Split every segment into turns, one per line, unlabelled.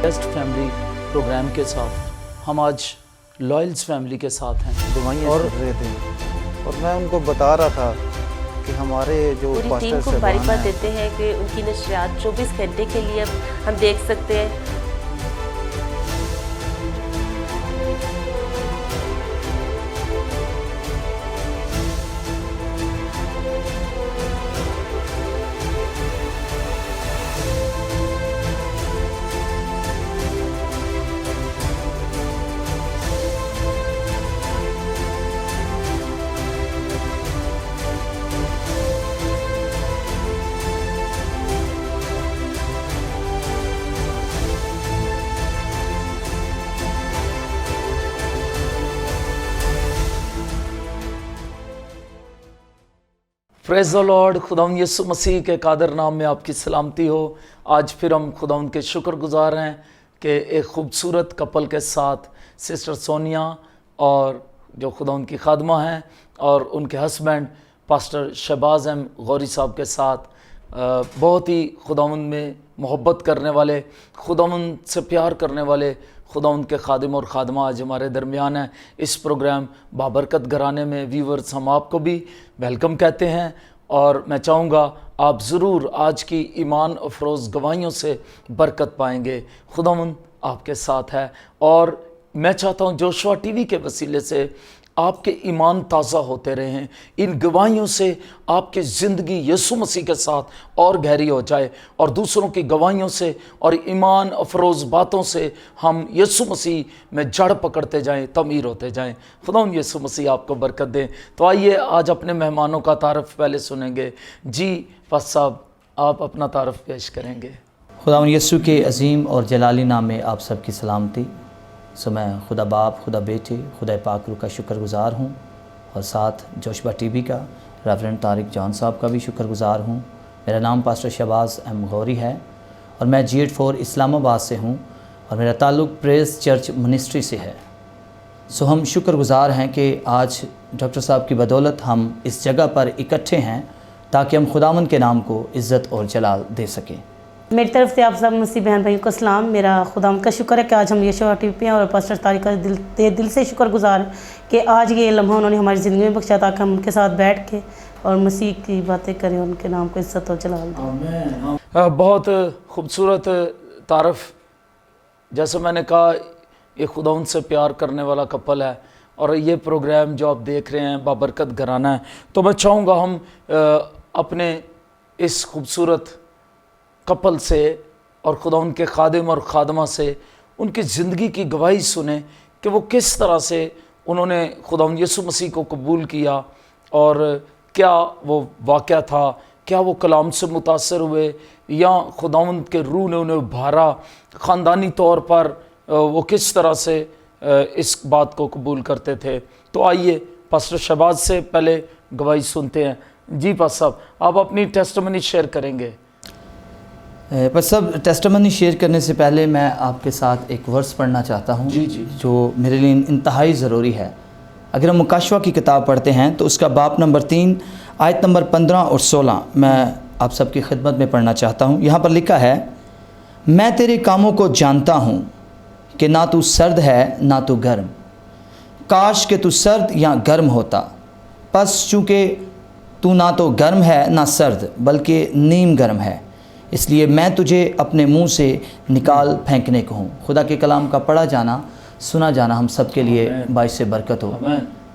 Best family programme کے ساتھ ہم آج لائلز فیملی کے ساتھ ہیں
دعائیں اور رہے تھے اور میں ان کو بتا رہا تھا کہ ہمارے جو
پوری ٹیم کو مبارکباد دیتے ہیں کہ ان کی نشریات 24 گھنٹے کے لیے ہم دیکھ سکتے ہیں.
پریز دی لارڈ. خداوند یسوع مسیح کے قادر نام میں آپ کی سلامتی ہو. آج پھر ہم خداوند کے شکر گزار ہیں کہ ایک خوبصورت کپل کے ساتھ سسٹر سونیا اور جو خداوند کی خادمہ ہیں اور ان کے ہسبینڈ پاسٹر شہباز احمد غوری صاحب کے ساتھ بہت ہی خداوند میں محبت کرنے والے، خداوند سے پیار کرنے والے خداوند کے خادم اور خادمہ آج ہمارے درمیان ہیں. اس پروگرام بابرکت گھرانے میں ویورز ہم آپ کو بھی ویلکم کہتے ہیں اور میں چاہوں گا آپ ضرور آج کی ایمان افروز گواہیوں سے برکت پائیں گے. خداوند آپ کے ساتھ ہے اور میں چاہتا ہوں جوشوا ٹی وی کے وسیلے سے آپ کے ایمان تازہ ہوتے رہیں، ان گواہیوں سے آپ کی زندگی یسوع مسیح کے ساتھ اور گہری ہو جائے اور دوسروں کی گواہیوں سے اور ایمان افروز باتوں سے ہم یسوع مسیح میں جڑ پکڑتے جائیں، تعمیر ہوتے جائیں. خداوند یسوع مسیح آپ کو برکت دیں. تو آئیے آج اپنے مہمانوں کا تعارف پہلے سنیں گے. جی پاس صاحب آپ اپنا تعارف پیش کریں گے.
خداوند یسوع کے عظیم اور جلالی نام میں آپ سب کی سلامتی. میں خدا باپ، خدا بیٹے، خدا پاک روح کا شکر گزار ہوں اور ساتھ جوشوا ٹی وی کا ریورنڈ طارق جان صاحب کا بھی شکر گزار ہوں. میرا نام پاسٹر شہباز احمد غوری ہے اور میں G84 اسلام آباد سے ہوں اور میرا تعلق پریز چرچ منسٹری سے ہے. ہم شکر گزار ہیں کہ آج ڈاکٹر صاحب کی بدولت ہم اس جگہ پر اکٹھے ہیں تاکہ ہم خداوند کے نام کو عزت اور جلال دے سکیں.
میری طرف سے آپ سب مسیح بہن بھائیوں کو سلام. میرا خداوند کا شکر ہے کہ آج ہم یشوع ٹی وی پہ ہیں اور پاسٹر طارق کا دل سے شکر گزار ہیں کہ آج یہ لمحہ انہوں نے ہماری زندگی میں بخشا تاکہ ہم ان کے ساتھ بیٹھ کے اور مسیح کی باتیں کریں، ان کے نام کو عزت اور جلال دیں.
بہت خوبصورت تعارف. جیسے میں نے کہا یہ خداوند سے پیار کرنے والا کپل ہے اور یہ پروگرام جو آپ دیکھ رہے ہیں بابرکت گھرانہ ہے. تو میں چاہوں گا ہم اپنے اس خوبصورت کپل سے اور خداوند کے خادم اور خادمہ سے ان کی زندگی کی گواہی سنیں کہ وہ کس طرح سے انہوں نے خداوند یسوع مسیح کو قبول کیا اور کیا وہ واقعہ تھا، کیا وہ کلام سے متاثر ہوئے یا خداوند کے روح نے انہیں ابھارا، خاندانی طور پر وہ کس طرح سے اس بات کو قبول کرتے تھے. تو آئیے پاسٹر شہباز سے پہلے گواہی سنتے ہیں. جی پاس صاحب آپ اپنی ٹیسٹمنی شیئر کریں گے.
بس سب ٹیسٹمنی شیئر کرنے سے پہلے میں آپ کے ساتھ ایک ورس پڑھنا چاہتا ہوں جو میرے لیے انتہائی ضروری ہے. اگر ہم مکاشوہ کی کتاب پڑھتے ہیں تو اس کا باب نمبر 3 آیت نمبر 15 اور 16 میں آپ سب کی خدمت میں پڑھنا چاہتا ہوں. یہاں پر لکھا ہے، میں تیرے کاموں کو جانتا ہوں کہ نہ تو سرد ہے نہ تو گرم. کاش کہ تو سرد یا گرم ہوتا، پس چونکہ تو نہ تو گرم ہے نہ سرد بلکہ نیم گرم ہے، اس لیے میں تجھے اپنے منہ سے نکال پھینکنے کو ہوں. خدا کے کلام کا پڑھا جانا، سنا جانا ہم سب کے لیے باعث برکت ہو.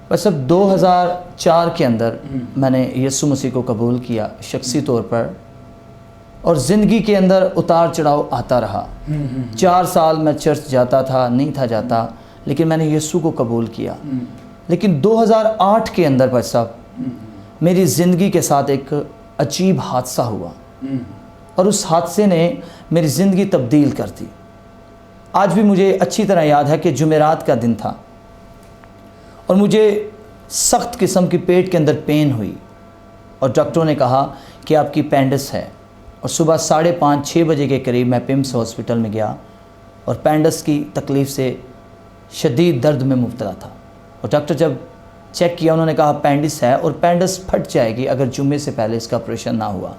بس اب 2004 کے اندر میں نے یسوع مسیح کو قبول کیا شخصی طور پر اور زندگی کے اندر اتار چڑھاؤ آتا رہا. 4 سال میں چرچ جاتا تھا، نہیں تھا جاتا، لیکن میں نے یسوع کو قبول کیا. لیکن 2008 کے اندر بھائی صاحب میری زندگی کے ساتھ ایک عجیب حادثہ ہوا اور اس حادثے نے میری زندگی تبدیل کر دی. آج بھی مجھے اچھی طرح یاد ہے کہ جمعرات کا دن تھا اور مجھے سخت قسم کی پیٹ کے اندر پین ہوئی اور ڈاکٹروں نے کہا کہ آپ کی پینڈس ہے. اور صبح 5:30-6 بجے کے قریب میں پمس ہاسپٹل میں گیا اور پینڈس کی تکلیف سے شدید درد میں مبتلا تھا. اور ڈاکٹر جب چیک کیا انہوں نے کہا پینڈس ہے اور پینڈس پھٹ جائے گی اگر جمعے سے پہلے اس کا آپریشن نہ ہوا.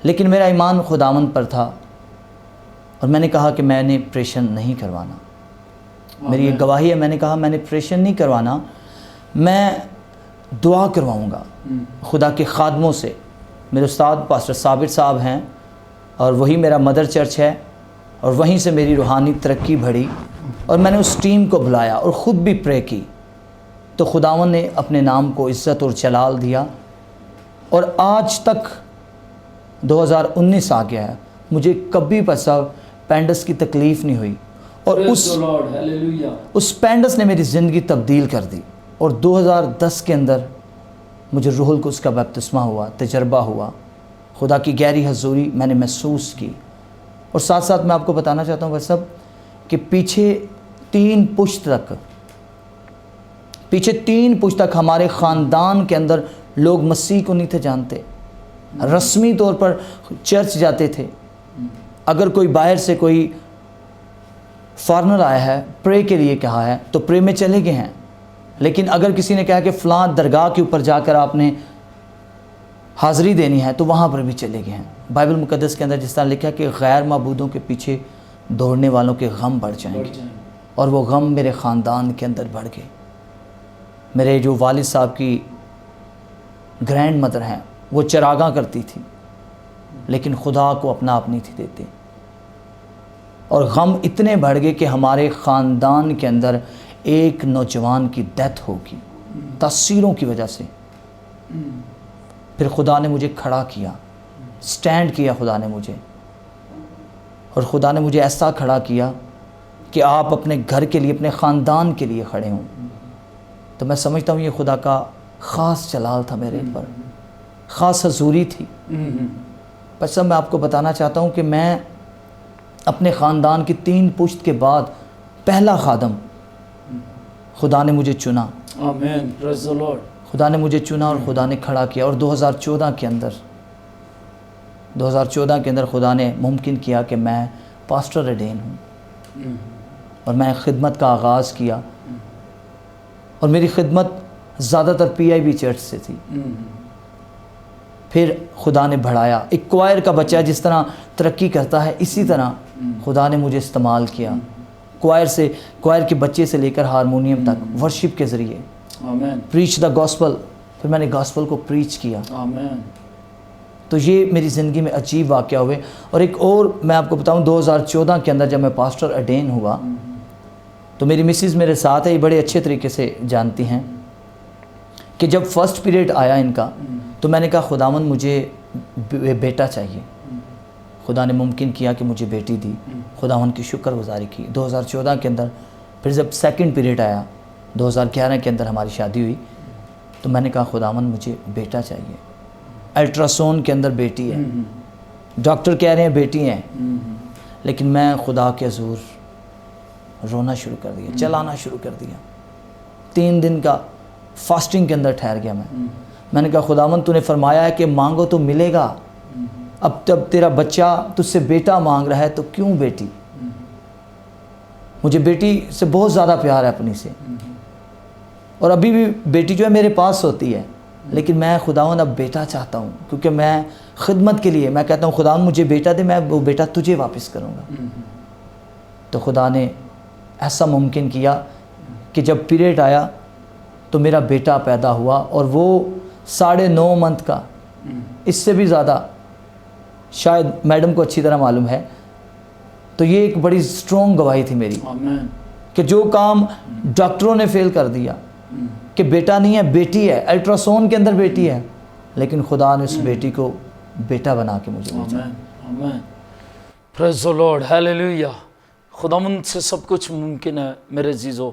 لیکن میرا ایمان خداوند پر تھا اور میں نے کہا کہ میں نے آپریشن نہیں کروانا. میری ایک گواہی ہے, میں نے کہا میں نے آپریشن نہیں کروانا, میں دعا کرواؤں گا خدا کے خادموں سے. میرے استاد پاسٹر صابر صاحب ہیں اور وہی میرا مدر چرچ ہے, اور وہیں سے میری روحانی ترقی بڑھی, اور میں نے اس ٹیم کو بلایا اور خود بھی پرے کی, تو خداوند نے اپنے نام کو عزت اور جلال دیا. اور آج تک 2019 آ گیا ہے, مجھے کبھی پسا پینڈس کی تکلیف نہیں ہوئی, اور اس پینڈس نے میری زندگی تبدیل کر دی. اور 2010 کے اندر مجھے روح القدس کا بپتسمہ ہوا, تجربہ ہوا, خدا کی گہری حضوری میں نے محسوس کی. اور ساتھ ساتھ میں آپ کو بتانا چاہتا ہوں بھائی صاحب کہ پیچھے 3 پشت تک ہمارے خاندان کے اندر لوگ مسیح کو نہیں تھے جانتے. رسمی طور پر چرچ جاتے تھے, اگر کوئی باہر سے کوئی فارنر آیا ہے, پرے کے لیے کہا ہے تو پرے میں چلے گئے ہیں, لیکن اگر کسی نے کہا کہ فلاں درگاہ کے اوپر جا کر آپ نے حاضری دینی ہے تو وہاں پر بھی چلے گئے ہیں. بائبل مقدس کے اندر جس طرح لکھا کہ غیر معبودوں کے پیچھے دوڑنے والوں کے غم بڑھ جائیں گے, اور وہ غم میرے خاندان کے اندر بڑھ گئے. میرے جو والد صاحب کی گرینڈ مدر ہیں وہ چراغاں کرتی تھی, لیکن خدا کو اپنا آپ نہیں تھی دیتے, اور غم اتنے بڑھ گئے کہ ہمارے خاندان کے اندر ایک نوجوان کی ڈیتھ ہوگی تاثیروں کی وجہ سے. پھر خدا نے مجھے کھڑا کیا, سٹینڈ کیا خدا نے مجھے, اور خدا نے مجھے ایسا کھڑا کیا کہ آپ اپنے گھر کے لیے, اپنے خاندان کے لیے کھڑے ہوں. تو میں سمجھتا ہوں یہ خدا کا خاص جلال تھا میرے پر, خاص حضوری تھی. بس اب میں آپ کو بتانا چاہتا ہوں کہ میں اپنے خاندان کی 3 پشت کے بعد پہلا خادم, خدا نے مجھے چنا.
آمین, پریز دی لارڈ.
خدا نے مجھے چنا اور خدا نے کھڑا کیا. اور 2014 کے اندر خدا نے ممکن کیا کہ میں پاسٹر اڈین ہوں, اور میں خدمت کا آغاز کیا. اور میری خدمت زیادہ تر PIB چرچ سے تھی. پھر خدا نے بڑھایا. ایک کوائر کا بچہ جس طرح ترقی کرتا ہے, اسی طرح خدا نے مجھے استعمال کیا. کوائر کے بچے سے لے کر ہارمونیم تک ورشپ کے ذریعے.
آمین.
پریچ دا گاسپل, پھر میں نے گاسپل کو پریچ کیا.
آمین.
تو یہ میری زندگی میں عجیب واقعہ ہوئے. اور ایک اور میں آپ کو بتاؤں, 2014 کے اندر جب میں پاسٹر اڈین ہوا تو میری مسز میرے ساتھ ہے, یہ بڑے اچھے طریقے سے جانتی ہیں کہ جب فرسٹ پیریڈ آیا ان کا تو میں نے کہا خداوند مجھے بیٹا چاہیے. خدا نے ممکن کیا کہ مجھے بیٹی دی. خداوند کی شکر گزاری کی. 2014 کے اندر پھر جب سیکنڈ پیریڈ آیا, 2011 کے اندر ہماری شادی ہوئی, تو میں نے کہا خداوند مجھے بیٹا چاہیے. الٹراساؤنڈ کے اندر بیٹی ہے, ڈاکٹر کہہ رہے ہیں بیٹی ہیں, لیکن میں خدا کے حضور رونا شروع کر دیا, چلانا شروع کر دیا. 3 دن کا فاسٹنگ کے اندر ٹھہر گیا میں نے کہا خداوند تو نے فرمایا ہے کہ مانگو تو ملے گا, اب جب تیرا بچہ تجھ سے بیٹا مانگ رہا ہے تو کیوں بیٹی؟ مجھے بیٹی سے بہت زیادہ پیار ہے اپنی سے, اور ابھی بھی بیٹی جو ہے میرے پاس ہوتی ہے, لیکن میں خداوند اب بیٹا چاہتا ہوں, کیونکہ میں خدمت کے لیے میں کہتا ہوں خداوند مجھے بیٹا دے, میں وہ بیٹا تجھے واپس کروں گا. تو خدا نے ایسا ممکن کیا کہ جب پیریڈ آیا تو میرا بیٹا پیدا ہوا, اور وہ 9.5 منتھ کا, اس سے بھی زیادہ شاید میڈم کو اچھی طرح معلوم ہے. تو یہ ایک بڑی سٹرونگ گواہی تھی میری کہ جو کام ڈاکٹروں نے فیل کر دیا کہ بیٹا نہیں ہے بیٹی ہے, الٹراساؤنڈ کے اندر بیٹی ہے, لیکن خدا نے اس بیٹی کو بیٹا بنا کے مجھے بھیجا.
آمین. پریز دی لارڈ, ہیلیلویا. خداوند سے سب کچھ ممکن ہے میرے عزیزو.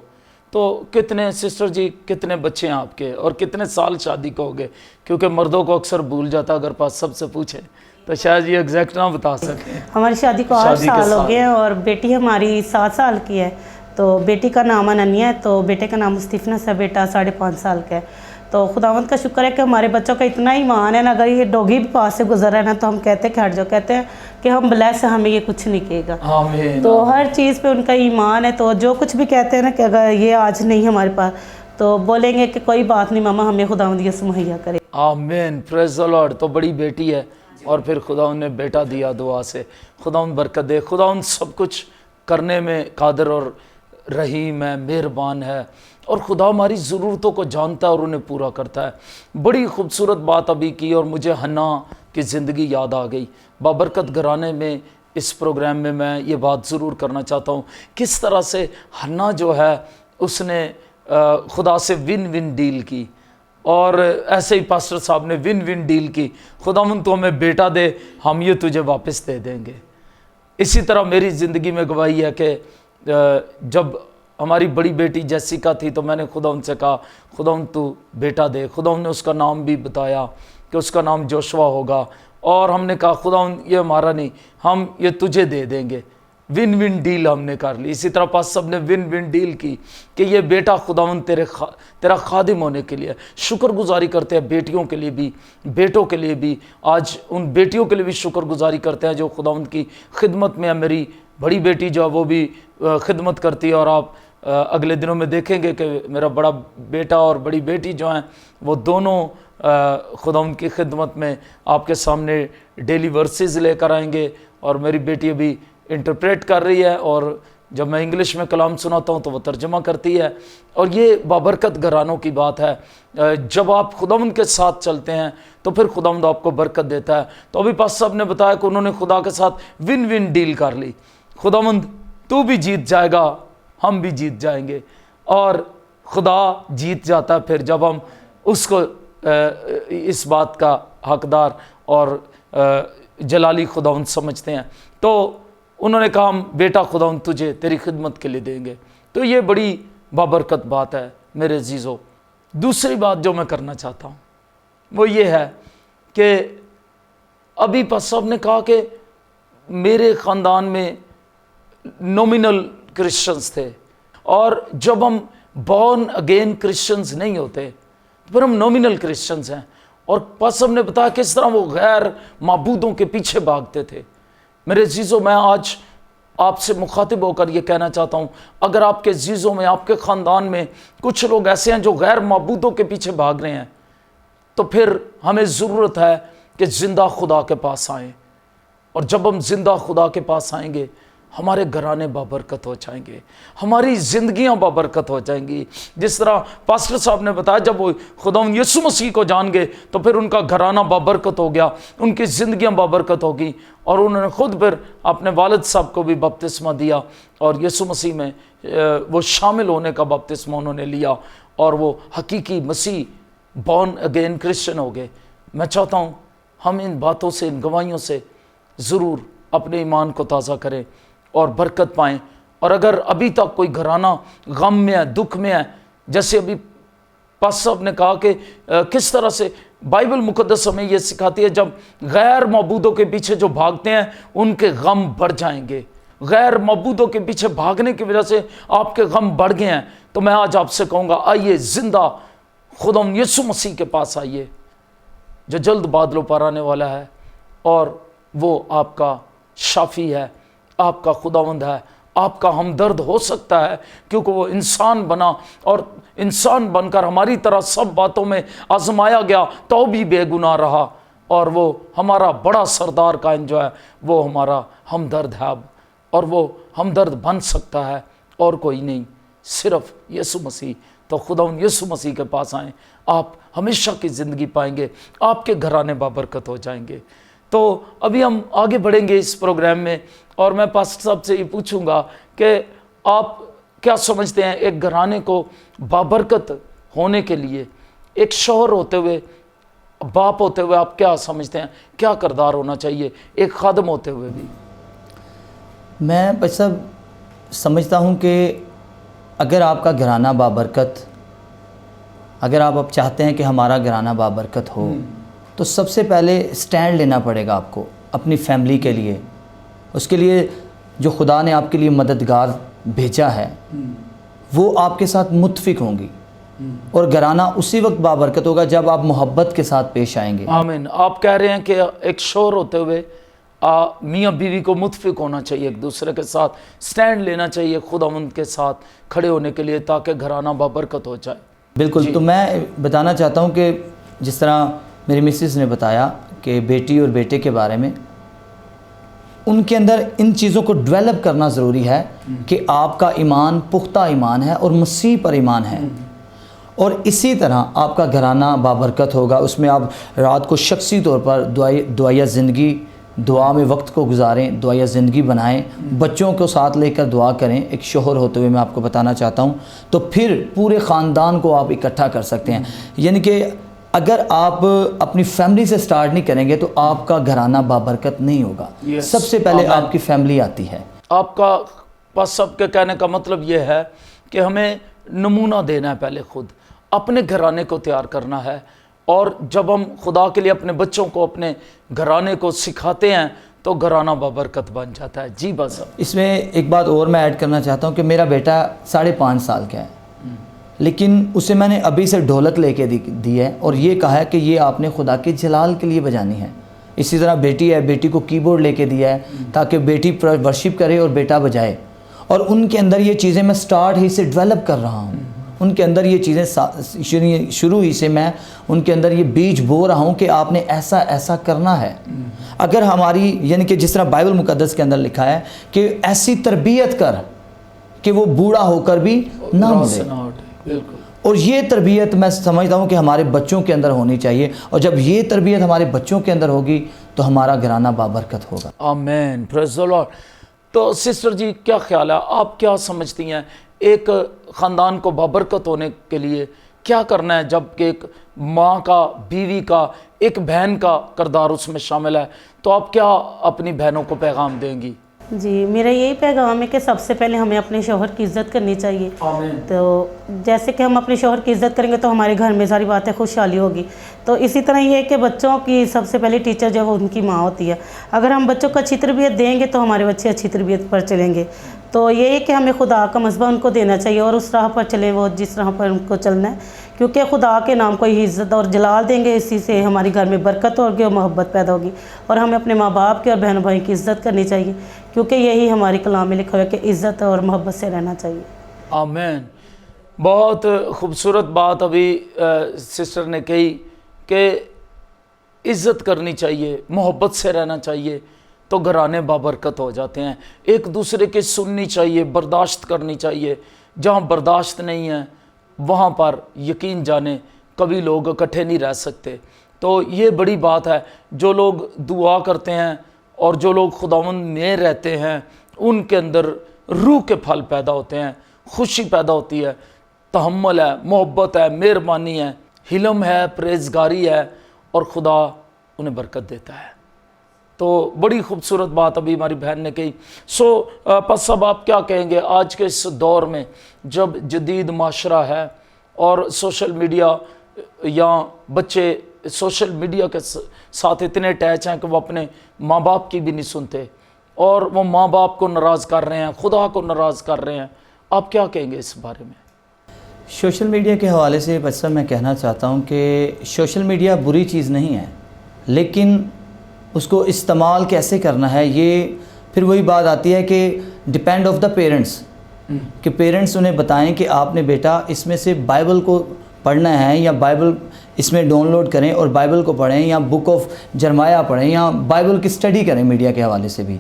تو کتنے سسٹر جی کتنے بچے ہیں آپ کے, اور کتنے سال شادی کو ہو گئے؟ کیونکہ مردوں کو اکثر بھول جاتا, اگر پاس سب سے پوچھیں تو شاید یہ ایگزیکٹ نہ بتا سکیں.
ہماری شادی کو 8 سال ہو گئے ہیں, اور بیٹی ہماری 7 سال کی ہے. تو بیٹی کا نام اننیا ہے, تو بیٹے کا نام اسٹیفنس ہے, بیٹا 5.5 سال کا ہے. تو خداوند کا شکر ہے کہ ہمارے بچوں کا اتنا ایمان ہے نا, اگر یہ ڈوگی بھی پاس سے گزر رہا ہے نا تو ہم کہتے ہیں کہ ہٹ جاؤ, کہتے ہیں کہ ہم بلیس ہیں, ہمیں یہ کچھ نہیں کہے گا.
آمین.
تو ہر چیز پہ ان کا ایمان ہے. تو جو کچھ بھی کہتے ہیں نا کہ اگر یہ آج نہیں ہمارے پاس تو بولیں گے کہ کوئی بات نہیں ماما, ہمیں خداوند یسوع مہیا کرے.
آمین. پریز دی لارڈ. تو بڑی بیٹی ہے, اور پھر خدا نے بیٹا دیا دعا سے. خدا برکت دے. خدا سب کچھ کرنے میں قادر اور رحیم ہے, مہربان ہے, اور خدا ہماری ضرورتوں کو جانتا ہے اور انہیں پورا کرتا ہے. بڑی خوبصورت بات ابھی کی اور مجھے حنا کی زندگی یاد آ گئی. بابرکت گھرانے میں اس پروگرام میں یہ بات ضرور کرنا چاہتا ہوں, کس طرح سے حنا جو ہے اس نے خدا سے ون ون ڈیل کی, اور ایسے ہی پاسٹر صاحب نے ون ون ڈیل کی. خداوند تو ہمیں بیٹا دے, ہم یہ تجھے واپس دے دیں گے. اسی طرح میری زندگی میں گواہی ہے کہ جب ہماری بڑی بیٹی جیسیکا تھی تو میں نے خداوند سے کہا خداوند تو بیٹا دے. خداوند نے اس کا نام بھی بتایا کہ اس کا نام جوشوا ہوگا, اور ہم نے کہا خداوند یہ ہمارا نہیں, ہم یہ تجھے دے دیں گے. ون ون ڈیل ہم نے کر لی. اسی طرح پاس سب نے ون ون ڈیل کی کہ یہ بیٹا خداوند تیرا خادم ہونے کے لیے. شکر گزاری کرتے ہیں بیٹیوں کے لیے بھی, بیٹوں کے لیے بھی. آج ان بیٹیوں کے لیے بھی شکر گزاری کرتے ہیں جو خداوند کی خدمت میں ہے. میری بڑی بیٹی جو ہے وہ بھی خدمت کرتی ہے, اور آپ اگلے دنوں میں دیکھیں گے کہ میرا بڑا بیٹا اور بڑی بیٹی جو ہیں وہ دونوں خداوند کی خدمت میں آپ کے سامنے ڈیلی ورسز لے کر آئیں گے. اور میری بیٹی ابھی انٹرپریٹ کر رہی ہے, اور جب میں انگلش میں کلام سناتا ہوں تو وہ ترجمہ کرتی ہے. اور یہ بابرکت گھرانوں کی بات ہے. جب آپ خداوند کے ساتھ چلتے ہیں تو پھر خداوند آپ کو برکت دیتا ہے. تو ابھی پاس صاحب نے بتایا کہ انہوں نے خدا کے ساتھ ون ون ڈیل کر لی. خداوند تو بھی جیت جائے گا, ہم بھی جیت جائیں گے, اور خدا جیت جاتا ہے پھر جب ہم اس کو اس بات کا حقدار اور جلالی خداوند سمجھتے ہیں. تو انہوں نے کہا ہم بیٹا خداوند تجھے تیری خدمت کے لیے دیں گے. تو یہ بڑی بابرکت بات ہے میرے عزیزو. دوسری بات جو میں کرنا چاہتا ہوں وہ یہ ہے کہ ابھی پاس صاحب نے کہا کہ میرے خاندان میں نومینل کرسچنز تھے, اور جب ہم بورن اگین کرسچنز نہیں ہوتے تو پھر ہم نومینل کرسچنز ہیں. اور پاس صاحب نے بتایا کس طرح وہ غیر معبودوں کے پیچھے بھاگتے تھے. میرے عزیزوں, میں آج آپ سے مخاطب ہو کر یہ کہنا چاہتا ہوں, اگر آپ کے عزیزوں میں, آپ کے خاندان میں کچھ لوگ ایسے ہیں جو غیر معبودوں کے پیچھے بھاگ رہے ہیں, تو پھر ہمیں ضرورت ہے کہ زندہ خدا کے پاس آئیں. اور جب ہم زندہ خدا کے پاس آئیں گے ہمارے گھرانے بابرکت ہو جائیں گے, ہماری زندگیاں بابرکت ہو جائیں گی. جس طرح پاسٹر صاحب نے بتایا جب وہ خداوند یسوع مسیح کو جان گئے تو پھر ان کا گھرانہ بابرکت ہو گیا, ان کی زندگیاں بابرکت ہو گئی, اور انہوں نے خود پھر اپنے والد صاحب کو بھی بپتسمہ دیا, اور یسوع مسیح میں وہ شامل ہونے کا بپتسمہ انہوں نے لیا, اور وہ حقیقی مسیح بورن اگین کرسچن ہو گئے. میں چاہتا ہوں ہم ان باتوں سے, ان گواہیوں سے ضرور اپنے ایمان کو تازہ کریں اور برکت پائیں. اور اگر ابھی تک کوئی گھرانہ غم میں ہے, دکھ میں ہے, جیسے ابھی پاس صاحب نے کہا کہ کس طرح سے بائبل مقدس ہمیں یہ سکھاتی ہے جب غیر معبودوں کے پیچھے جو بھاگتے ہیں ان کے غم بڑھ جائیں گے. غیر معبودوں کے پیچھے بھاگنے کی وجہ سے آپ کے غم بڑھ گئے ہیں. تو میں آج آپ سے کہوں گا آئیے زندہ خداوند یسوع مسیح کے پاس آئیے جو جلد بادلوں پر آنے والا ہے, اور وہ آپ کا شافی ہے, آپ کا خداوند ہے, آپ کا ہمدرد ہو سکتا ہے, کیونکہ وہ انسان بنا اور انسان بن کر ہماری طرح سب باتوں میں آزمایا گیا تو بھی بے گناہ رہا, اور وہ ہمارا بڑا سردار کائن جو ہے وہ ہمارا ہمدرد ہے اب, اور وہ ہمدرد بن سکتا ہے اور کوئی نہیں, صرف یسوع مسیح. تو خداوند یسوع مسیح کے پاس آئیں, آپ ہمیشہ کی زندگی پائیں گے, آپ کے گھرانے بابرکت ہو جائیں گے. تو ابھی ہم آگے بڑھیں گے اس پروگرام میں, اور میں پاسٹر صاحب سے یہ پوچھوں گا کہ آپ کیا سمجھتے ہیں ایک گھرانے کو بابرکت ہونے کے لیے, ایک شوہر ہوتے ہوئے, باپ ہوتے ہوئے آپ کیا سمجھتے ہیں کیا کردار ہونا چاہیے, ایک خادم ہوتے ہوئے بھی؟
میں بس صاحب سمجھتا ہوں کہ اگر آپ کا گھرانہ بابرکت, اگر آپ چاہتے ہیں کہ ہمارا گھرانہ بابرکت ہو تو سب سے پہلے سٹینڈ لینا پڑے گا آپ کو اپنی فیملی کے لیے. اس کے لیے جو خدا نے آپ کے لیے مددگار بھیجا ہے وہ آپ کے ساتھ متفق ہوں گی, اور گھرانہ اسی وقت بابرکت ہوگا جب آپ محبت کے ساتھ پیش آئیں گے.
آمین. آپ کہہ رہے ہیں کہ ایک شوہر ہوتے ہوئے میاں بیوی کو متفق ہونا چاہیے, ایک دوسرے کے ساتھ سٹینڈ لینا چاہیے خداوند کے ساتھ کھڑے ہونے کے لیے تاکہ گھرانہ بابرکت ہو جائے.
بالکل. تو میں بتانا چاہتا ہوں کہ جس طرح میری مسز نے بتایا کہ بیٹی اور بیٹے کے بارے میں ان کے اندر ان چیزوں کو ڈیولپ کرنا ضروری ہے کہ آپ کا ایمان پختہ ایمان ہے اور مسیح پر ایمان ہے، اور اسی طرح آپ کا گھرانہ بابرکت ہوگا۔ اس میں آپ رات کو شخصی طور پر دعائیہ زندگی، دعا میں وقت کو گزاریں، دعائیہ زندگی بنائیں، بچوں کو ساتھ لے کر دعا کریں۔ ایک شوہر ہوتے ہوئے میں آپ کو بتانا چاہتا ہوں، تو پھر پورے خاندان کو آپ اکٹھا کر سکتے ہیں۔ یعنی کہ اگر آپ اپنی فیملی سے سٹارٹ نہیں کریں گے تو آپ کا گھرانہ بابرکت نہیں ہوگا۔ سب سے پہلے آپ کی فیملی آتی ہے۔
آپ کا پاس سب کے کہنے کا مطلب یہ ہے کہ ہمیں نمونہ دینا ہے، پہلے خود اپنے گھرانے کو تیار کرنا ہے، اور جب ہم خدا کے لیے اپنے بچوں کو اپنے گھرانے کو سکھاتے ہیں تو گھرانہ بابرکت بن جاتا ہے۔ جی بس
اس میں ایک بات اور میں ایڈ کرنا چاہتا ہوں کہ میرا بیٹا 5.5 سال کا ہے، لیکن اسے میں نے ابھی سے ڈھولک لے کے دی ہے اور یہ کہا ہے کہ یہ آپ نے خدا کے جلال کے لیے بجانی ہے۔ اسی طرح بیٹی ہے، بیٹی کو کی بورڈ لے کے دیا ہے تاکہ بیٹی ورشپ کرے اور بیٹا بجائے، اور ان کے اندر یہ چیزیں میں سٹارٹ ہی سے ڈیولپ کر رہا ہوں۔ ان کے اندر یہ چیزیں شروع ہی سے میں ان کے اندر یہ بیج بو رہا ہوں کہ آپ نے ایسا ایسا کرنا ہے۔ اگر ہماری یعنی کہ جس طرح بائبل مقدس کے اندر لکھا ہے کہ ایسی تربیت کر کہ وہ بوڑھا ہو کر بھی نہ مرے،
بالکل،
اور یہ تربیت میں سمجھتا ہوں کہ ہمارے بچوں کے اندر ہونی چاہیے، اور جب یہ تربیت ہمارے بچوں کے اندر ہوگی تو ہمارا گھرانہ بابرکت ہوگا۔
آمین، پریز دی لارڈ۔ تو سسٹر جی کیا خیال ہے، آپ کیا سمجھتی ہیں ایک خاندان کو بابرکت ہونے کے لیے کیا کرنا ہے، جب کہ ایک ماں کا، بیوی کا، ایک بہن کا کردار اس میں شامل ہے، تو آپ کیا اپنی بہنوں کو پیغام دیں گی؟
جی، میرا یہی پیغام ہے کہ سب سے پہلے ہمیں اپنے شوہر کی عزت کرنی چاہیے۔
آمین۔
تو جیسے کہ ہم اپنے شوہر کی عزت کریں گے تو ہمارے گھر میں ساری باتیں خوشحالی ہوگی۔ تو اسی طرح یہ ہے کہ بچوں کی سب سے پہلے ٹیچر جو ہے ان کی ماں ہوتی ہے۔ اگر ہم بچوں کو اچھی تربیت دیں گے تو ہمارے بچے اچھی تربیت پر چلیں گے۔ تو یہ ہے کہ ہمیں خدا کا مذہب ان کو دینا چاہیے اور اس راہ پر چلیں وہ جس راہ پر ان کو چلنا ہے، کیونکہ خدا کے نام کو ہی عزت اور جلال دیں گے، اسی سے ہمارے گھر میں برکت ہوگی اور محبت پیدا ہوگی۔ اور ہمیں اپنے ماں باپ کی اور بہن بھائی کی عزت کرنی چاہیے، کیونکہ یہی ہماری کلام میں لکھا ہوا ہے کہ عزت اور محبت سے رہنا چاہیے۔
آمین۔ بہت خوبصورت بات ابھی سسٹر نے کہی کہ عزت کرنی چاہیے، محبت سے رہنا چاہیے، تو گھرانے بابرکت ہو جاتے ہیں۔ ایک دوسرے کی سننی چاہیے، برداشت کرنی چاہیے۔ جہاں برداشت نہیں ہے وہاں پر یقین جانے کبھی لوگ اکٹھے نہیں رہ سکتے۔ تو یہ بڑی بات ہے، جو لوگ دعا کرتے ہیں اور جو لوگ خداوند میں رہتے ہیں ان کے اندر روح کے پھل پیدا ہوتے ہیں، خوشی پیدا ہوتی ہے، تحمل ہے، محبت ہے، مہربانی ہے، حلم ہے، پرہیزگاری ہے، اور خدا انہیں برکت دیتا ہے۔ تو بڑی خوبصورت بات ابھی ہماری بہن نے کہی۔ پس اب آپ کیا کہیں گے آج کے اس دور میں جب جدید معاشرہ ہے اور سوشل میڈیا یا بچے سوشل میڈیا کے ساتھ اتنے اٹیچ ہیں کہ وہ اپنے ماں باپ کی بھی نہیں سنتے اور وہ ماں باپ کو ناراض کر رہے ہیں، خدا کو ناراض کر رہے ہیں، آپ کیا کہیں گے اس بارے میں؟
سوشل میڈیا کے حوالے سے بس میں کہنا چاہتا ہوں کہ سوشل میڈیا بری چیز نہیں ہے، لیکن اس کو استعمال کیسے کرنا ہے یہ پھر وہی بات آتی ہے کہ ڈپینڈ آف دا پیرنٹس، کہ پیرنٹس انہیں بتائیں کہ آپ نے بیٹا اس میں سے بائبل کو پڑھنا ہے، یا بائبل اس میں ڈاؤن لوڈ کریں اور بائبل کو پڑھیں، یا بک آف جرمایہ پڑھیں، یا بائبل کی اسٹڈی کریں۔ میڈیا کے حوالے سے بھی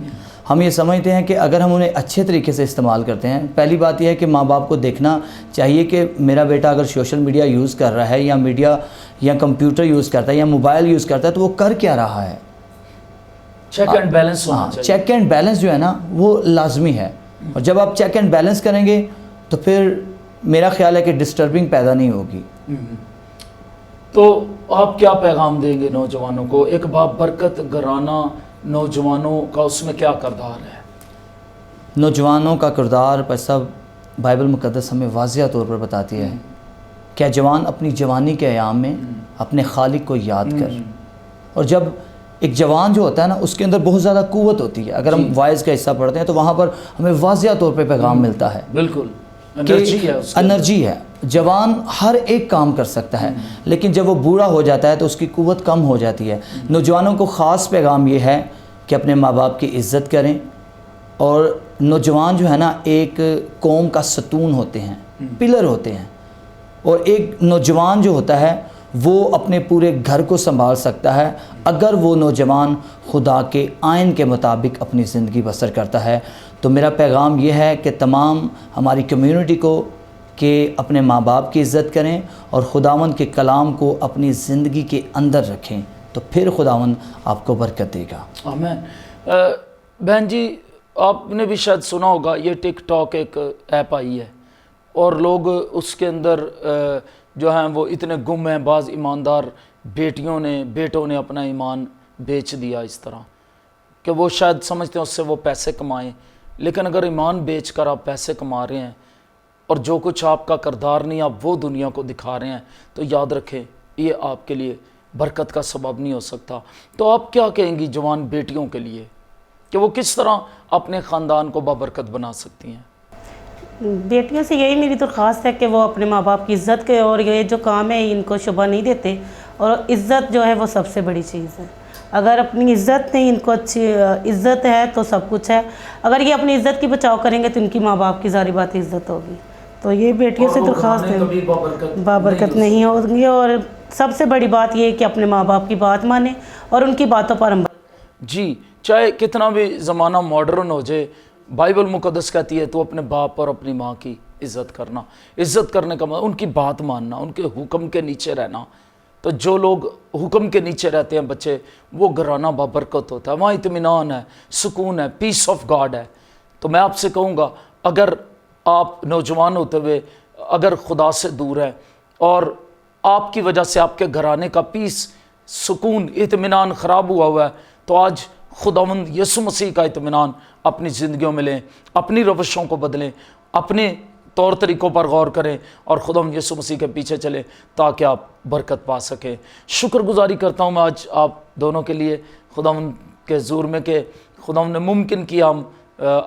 ہم یہ سمجھتے ہیں کہ اگر ہم انہیں اچھے طریقے سے استعمال کرتے ہیں، پہلی بات یہ ہے کہ ماں باپ کو دیکھنا چاہیے کہ میرا بیٹا اگر سوشل میڈیا یوز کر رہا ہے یا میڈیا یا کمپیوٹر یوز کرتا ہے یا موبائل یوز کرتا ہے تو وہ کر کیا رہا ہے۔
چیک اینڈ بیلنس ہونا چاہیے۔
چیک اینڈ بیلنس جو ہے نا وہ لازمی ہے، اور جب آپ چیک اینڈ بیلنس کریں گے تو پھر میرا خیال ہے کہ ڈسٹربنگ پیدا نہیں ہوگی۔
تو آپ کیا پیغام دیں گے نوجوانوں کو؟ ایک بابرکت گھرانہ نوجوانوں کا اس میں کیا کردار ہے؟
نوجوانوں کا کردار پر سب بائبل مقدس ہمیں واضح طور پر بتاتی ہے کہ جوان اپنی جوانی کے ایام میں اپنے خالق کو یاد کر، اور جب ایک جوان جو ہوتا ہے نا اس کے اندر بہت زیادہ قوت ہوتی ہے۔ اگر ہم وائز کا حصہ پڑھتے ہیں تو وہاں پر ہمیں واضح طور پہ پیغام ملتا ہے،
بالکل
انرجی ہے، جوان ہر ایک کام کر سکتا ہے، لیکن جب وہ بوڑھا ہو جاتا ہے تو اس کی قوت کم ہو جاتی ہے۔ نوجوانوں کو خاص پیغام یہ ہے کہ اپنے ماں باپ کی عزت کریں، اور نوجوان جو ہے نا ایک قوم کا ستون ہوتے ہیں، پلر ہوتے ہیں، اور ایک نوجوان جو ہوتا ہے وہ اپنے پورے گھر کو سنبھال سکتا ہے اگر وہ نوجوان خدا کے آئین کے مطابق اپنی زندگی بسر کرتا ہے۔ تو میرا پیغام یہ ہے کہ تمام ہماری کمیونٹی کو کہ اپنے ماں باپ کی عزت کریں اور خداوند کے کلام کو اپنی زندگی کے اندر رکھیں، تو پھر خداوند آپ کو برکت دے گا۔
آمین۔ بہن جی، آپ نے بھی شاید سنا ہوگا، یہ ٹک ٹاک ایک ایپ آئی ہے اور لوگ اس کے اندر جو ہیں وہ اتنے گم ہیں، بعض ایماندار بیٹوں نے اپنا ایمان بیچ دیا اس طرح کہ وہ شاید سمجھتے ہیں اس سے وہ پیسے کمائیں، لیکن اگر ایمان بیچ کر آپ پیسے کما رہے ہیں اور جو کچھ آپ کا کردار نہیں آپ وہ دنیا کو دکھا رہے ہیں، تو یاد رکھیں یہ آپ کے لیے برکت کا سبب نہیں ہو سکتا۔ تو آپ کیا کہیں گی جوان بیٹیوں کے لیے کہ وہ کس طرح اپنے خاندان کو بابرکت بنا سکتی ہیں؟
بیٹیوں سے یہی میری درخواست ہے کہ وہ اپنے ماں باپ کی عزت کرے، اور یہ جو کام ہے ان کو شبہ نہیں دیتے، اور عزت جو ہے وہ سب سے بڑی چیز ہے۔ اگر اپنی عزت نہیں، ان کو اچھی عزت ہے تو سب کچھ ہے۔ اگر یہ اپنی عزت کی بچاؤ کریں گے تو ان کی ماں باپ کی ظاہری بات عزت ہوگی۔ تو یہ بیٹیوں سے درخواست ہے، بابرکت نہیں ہوگی، اور سب سے بڑی بات یہ ہے کہ اپنے ماں باپ کی بات مانیں اور ان کی باتوں پر ہم
جی، چاہے کتنا بھی زمانہ ماڈرن ہو جائے، بائبل مقدس کہتی ہے تو اپنے باپ اور اپنی ماں کی عزت کرنا۔ عزت کرنے کا مطلب ان کی بات ماننا، ان کے حکم کے نیچے رہنا۔ تو جو لوگ حکم کے نیچے رہتے ہیں بچے، وہ گھرانہ بابرکت ہوتا ہے، وہاں اطمینان ہے، سکون ہے، پیس آف گاڈ ہے۔ تو میں آپ سے کہوں گا، اگر آپ نوجوان ہوتے ہوئے اگر خدا سے دور ہیں اور آپ کی وجہ سے آپ کے گھرانے کا پیس، سکون، اطمینان خراب ہوا ہے، تو آج خداوند یسوع مسیح کا اطمینان اپنی زندگیوں میں لیں، اپنی روشوں کو بدلیں، اپنے طور طریقوں پر غور کریں اور خداوند یسوع مسیح کے پیچھے چلیں تاکہ آپ برکت پا سکیں۔ شکر گزاری کرتا ہوں میں آج آپ دونوں کے لیے خداوند کے حضور میں کہ خداوند نے ممکن کیا ہم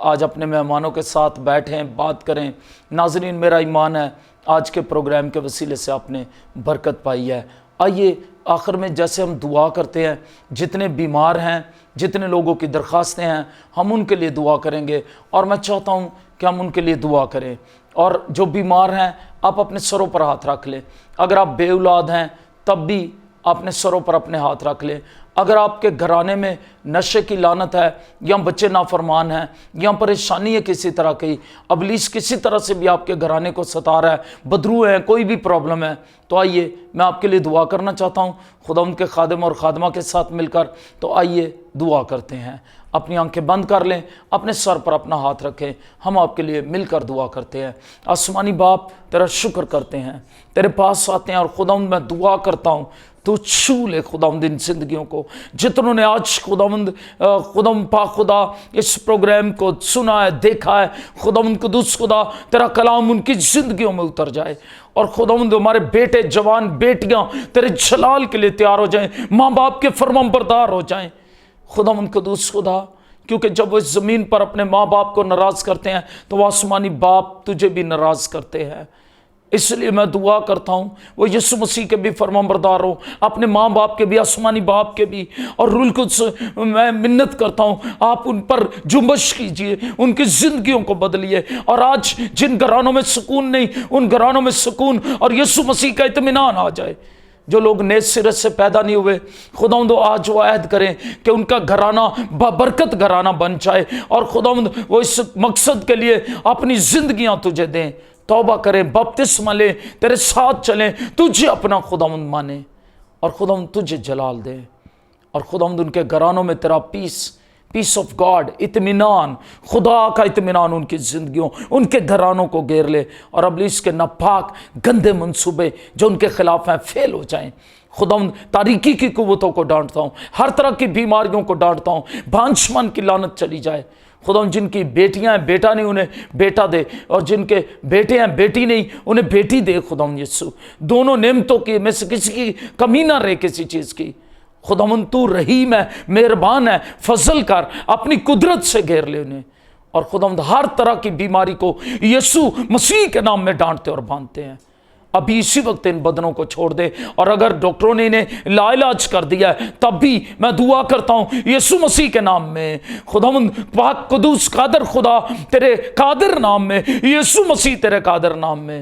آج اپنے مہمانوں کے ساتھ بیٹھیں، بات کریں۔ ناظرین، میرا ایمان ہے آج کے پروگرام کے وسیلے سے آپ نے برکت پائی ہے۔ آئیے آخر میں جیسے ہم دعا کرتے ہیں، جتنے بیمار ہیں، جتنے لوگوں کی درخواستیں ہیں، ہم ان کے لیے دعا کریں گے، اور میں چاہتا ہوں کہ ہم ان کے لیے دعا کریں۔ اور جو بیمار ہیں آپ اپنے سروں پر ہاتھ رکھ لیں۔ اگر آپ بے اولاد ہیں تب بھی اپنے سروں پر اپنے ہاتھ رکھ لیں۔ اگر آپ کے گھرانے میں نشے کی لعنت ہے، یا بچے نافرمان ہیں، یا پریشانی ہے کسی طرح کی، ابلیس کسی طرح سے بھی آپ کے گھرانے کو ستا رہا ہے، بدرو ہے، کوئی بھی پرابلم ہے، تو آئیے میں آپ کے لیے دعا کرنا چاہتا ہوں خدا ان کے خادم اور خادمہ کے ساتھ مل کر۔ تو آئیے دعا کرتے ہیں۔ اپنی آنکھیں بند کر لیں، اپنے سر پر اپنا ہاتھ رکھیں، ہم آپ کے لیے مل کر دعا کرتے ہیں۔ آسمانی باپ، تیرا شکر کرتے ہیں، تیرے پاس آتے ہیں، اور خداوند میں دعا کرتا ہوں تو چھو لے خداوند ان زندگیوں کو جتنوں نے آج خداوند پاک خدا اس پروگرام کو سنا ہے، دیکھا ہے۔ خداوند قدوس خدا، تیرا کلام ان کی زندگیوں میں اتر جائے، اور خداوند ہمارے بیٹے، جوان بیٹیاں تیرے جلال کے لیے تیار ہو جائیں، ماں باپ کے فرمان بردار ہو جائیں۔ خداوند قدوس خدا، کیونکہ جب وہ اس زمین پر اپنے ماں باپ کو ناراض کرتے ہیں تو وہ آسمانی باپ تجھے بھی ناراض کرتے ہیں۔ اس لیے میں دعا کرتا ہوں وہ یسوع مسیح کے بھی فرمان بردار ہو، اپنے ماں باپ کے بھی، آسمانی باپ کے بھی، اور روح القدس میں منت کرتا ہوں آپ ان پر جنبش کیجئے، ان کی زندگیوں کو بدلیے، اور آج جن گھرانوں میں سکون نہیں ان گھرانوں میں سکون اور یسوع مسیح کا اطمینان آ جائے۔ جو لوگ نیک سرت سے پیدا نہیں ہوئے، خداوند آج وہ عہد کریں کہ ان کا گھرانہ بابرکت گھرانہ بن جائے، اور خداوند وہ اس مقصد کے لیے اپنی زندگیاں تجھے دیں، توبہ کریں، بپتسمہ لیں، تیرے ساتھ چلیں، تجھے اپنا خداوند مانیں، اور خداوند تجھے جلال دے، اور خداوند ان کے گھرانوں میں تیرا پیس آف گاڈ، اطمینان، خدا کا اطمینان ان کی زندگیوں، ان کے گھرانوں کو گھیر لے، اور ابلیس کے ناپاک گندے منصوبے جو ان کے خلاف ہیں فیل ہو جائیں۔ خداوند تاریکی کی قوتوں کو ڈانٹتا ہوں، ہر طرح کی بیماریوں کو ڈانٹتا ہوں، بانجھپن کی لعنت چلی جائے۔ خداوند جن کی بیٹیاں ہیں بیٹا نہیں انہیں بیٹا دے، اور جن کے بیٹے ہیں بیٹی نہیں انہیں بیٹی دے۔ خداوند یسوع دونوں نعمتوں کی میں سے کسی کی کمی نہ رہے کسی چیز کی۔ خداوند تو رحیم ہے، مہربان ہے، فضل کر، اپنی قدرت سے گھیر لے انہیں، اور خداوند ہر طرح کی بیماری کو یسوع مسیح کے نام میں ڈانٹتے اور باندھتے ہیں۔ ابھی اسی وقت ان بدنوں کو چھوڑ دے، اور اگر ڈاکٹروں نے انہیں لا علاج کر دیا ہے تب بھی میں دعا کرتا ہوں یسوع مسیح کے نام میں، خداوند پاک قدوس قادر خدا تیرے قادر نام میں، یسوع مسیح تیرے قادر نام میں،